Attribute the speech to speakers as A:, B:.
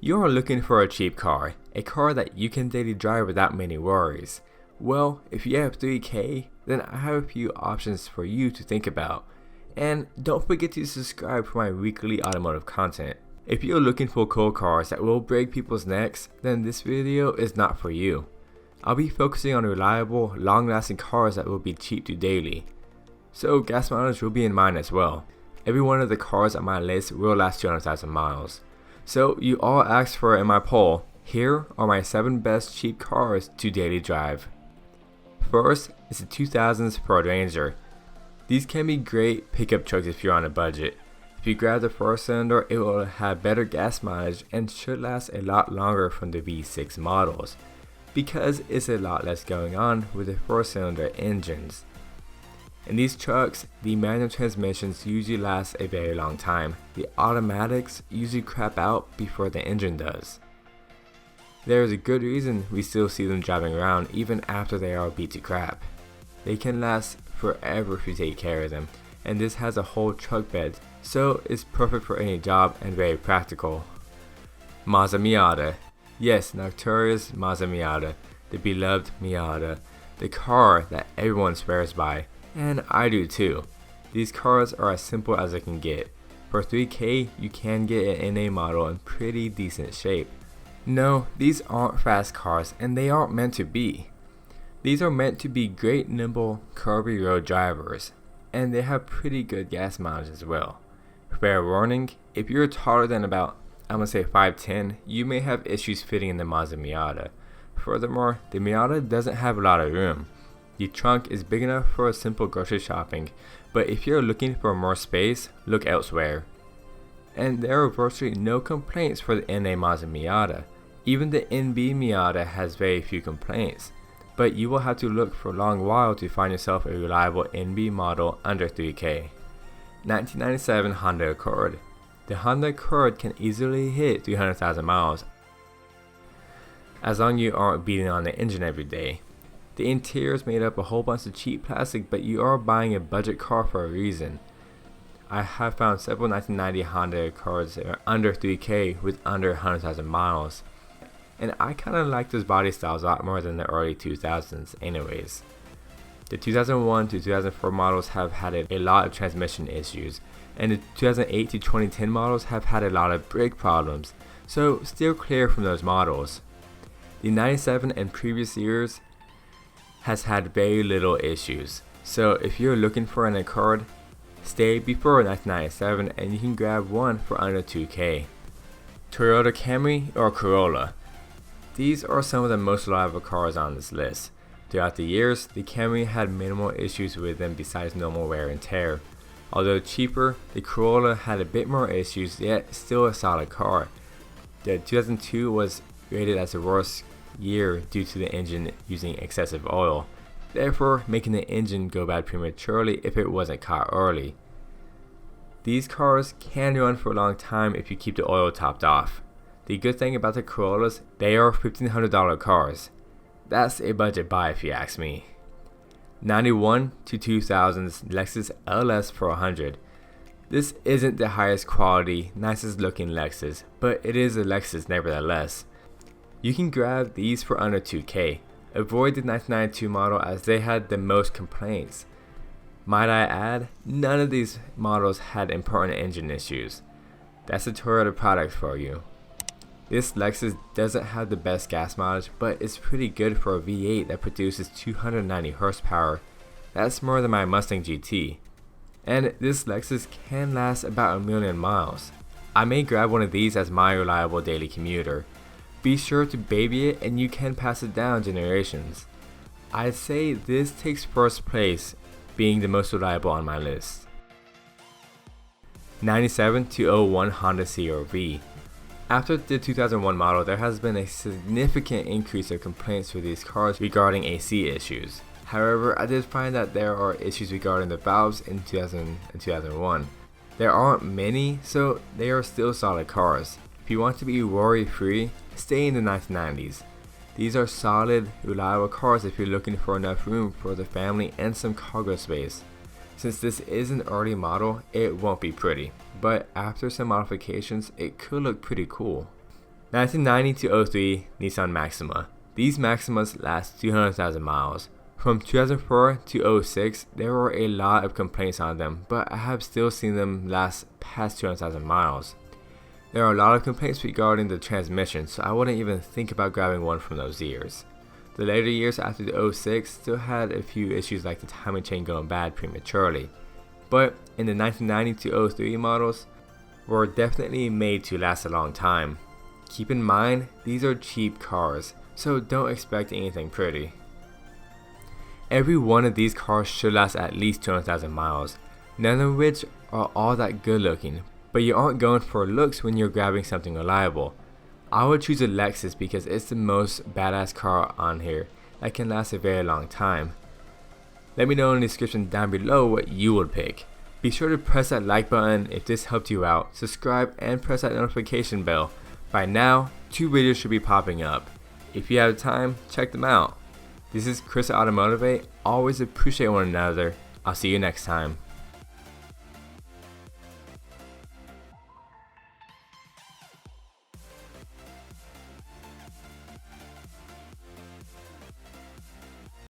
A: You're looking for a cheap car, a car that you can daily drive without many worries. Well, if you have 3K, then I have a few options for you to think about. And don't forget to subscribe for my weekly automotive content. If you're looking for cool cars that will break people's necks, then this video is not for you. I'll be focusing on reliable, long-lasting cars that will be cheap to daily. So gas mileage will be in mind as well. Every one of the cars on my list will last 200,000 miles. So you all asked for it in my poll. Here are my 7 best cheap cars to daily drive. First is the 2000s Ford Ranger. These can be great pickup trucks if you're on a budget. If you grab the 4-cylinder, it will have better gas mileage and should last a lot longer from the V6 models, because it's a lot less going on with the 4-cylinder engines. In these trucks, the manual transmissions usually last a very long time. The automatics usually crap out before the engine does. There is a good reason we still see them driving around even after they are beat to crap. They can last forever if you take care of them, and this has a whole truck bed, so it's perfect for any job and very practical. Mazda Miata. Yes, notorious Mazda Miata, the beloved Miata, the car that everyone swears by. And I do too. These cars are as simple as it can get. For 3K, you can get an NA model in pretty decent shape. No, these aren't fast cars, and they aren't meant to be. These are meant to be great nimble, curvy road drivers, and they have pretty good gas mileage as well. Fair warning, if you're taller than about, I'm gonna say 5'10", you may have issues fitting in the Mazda Miata. Furthermore, the Miata doesn't have a lot of room. The trunk is big enough for a simple grocery shopping, but if you're looking for more space, look elsewhere. And there are virtually no complaints for the NA Mazda Miata. Even the NB Miata has very few complaints, but you will have to look for a long while to find yourself a reliable NB model under 3K. 1997 Honda Accord. The Honda Accord can easily hit 300,000 miles, as long as you aren't beating on the engine every day. The interior is made up of a whole bunch of cheap plastic, but you are buying a budget car for a reason. I have found several 1990 Honda Accords that are under 3K with under 100,000 miles. And I kinda like those body styles a lot more than the early 2000s anyways. The 2001 to 2004 models have had a lot of transmission issues, and the 2008 to 2010 models have had a lot of brake problems, so steer clear from those models. The 97 and previous years has had very little issues, so if you're looking for an Accord, stay before 1997 and you can grab one for under 2K. Toyota Camry or Corolla. These are some of the most reliable cars on this list. Throughout the years, the Camry had minimal issues with them besides normal wear and tear. Although cheaper, the Corolla had a bit more issues, yet still a solid car. The 2002 was rated as the worst year due to the engine using excessive oil, therefore making the engine go bad prematurely if it wasn't caught early. These cars can run for a long time if you keep the oil topped off. The good thing about the Corollas, they are $1,500 cars. That's a budget buy if you ask me. 91 to 2000s Lexus LS400. This isn't the highest quality, nicest looking Lexus, but it is a Lexus nevertheless. You can grab these for under 2K. Avoid the 1992 model as they had the most complaints. Might I add, none of these models had important engine issues. That's a Toyota product for you. This Lexus doesn't have the best gas mileage, but it's pretty good for a V8 that produces 290 horsepower. That's more than my Mustang GT. And this Lexus can last about 1 million miles. I may grab one of these as my reliable daily commuter. Be sure to baby it and you can pass it down generations. I'd say this takes first place, being the most reliable on my list. 97 to 01 Honda CR-V. After the 2001 model, there has been a significant increase of complaints for these cars regarding AC issues. However, I did find that there are issues regarding the valves in 2000 and 2001. There aren't many, so they are still solid cars. If you want to be worry-free, stay in the 1990s. These are solid, reliable cars if you're looking for enough room for the family and some cargo space. Since this is an early model, it won't be pretty, but after some modifications, it could look pretty cool. 1990 to 03 Nissan Maxima. These Maximas last 200,000 miles. From 2004 to 06, there were a lot of complaints on them, but I have still seen them last past 200,000 miles. There are a lot of complaints regarding the transmission, so I wouldn't even think about grabbing one from those years. The later years after the 06 still had a few issues like the timing chain going bad prematurely, but in the 1990 to 03 models were definitely made to last a long time. Keep in mind, these are cheap cars, so don't expect anything pretty. Every one of these cars should last at least 200,000 miles, none of which are all that good looking, but you aren't going for looks when you're grabbing something reliable. I would choose a Lexus because it's the most badass car on here that can last a very long time. Let me know in the description down below what you would pick. Be sure to press that like button if this helped you out, subscribe and press that notification bell. By now, 2 videos should be popping up. If you have time, check them out. This is Chris at AutoMotivate. Always appreciate one another. I'll see you next time.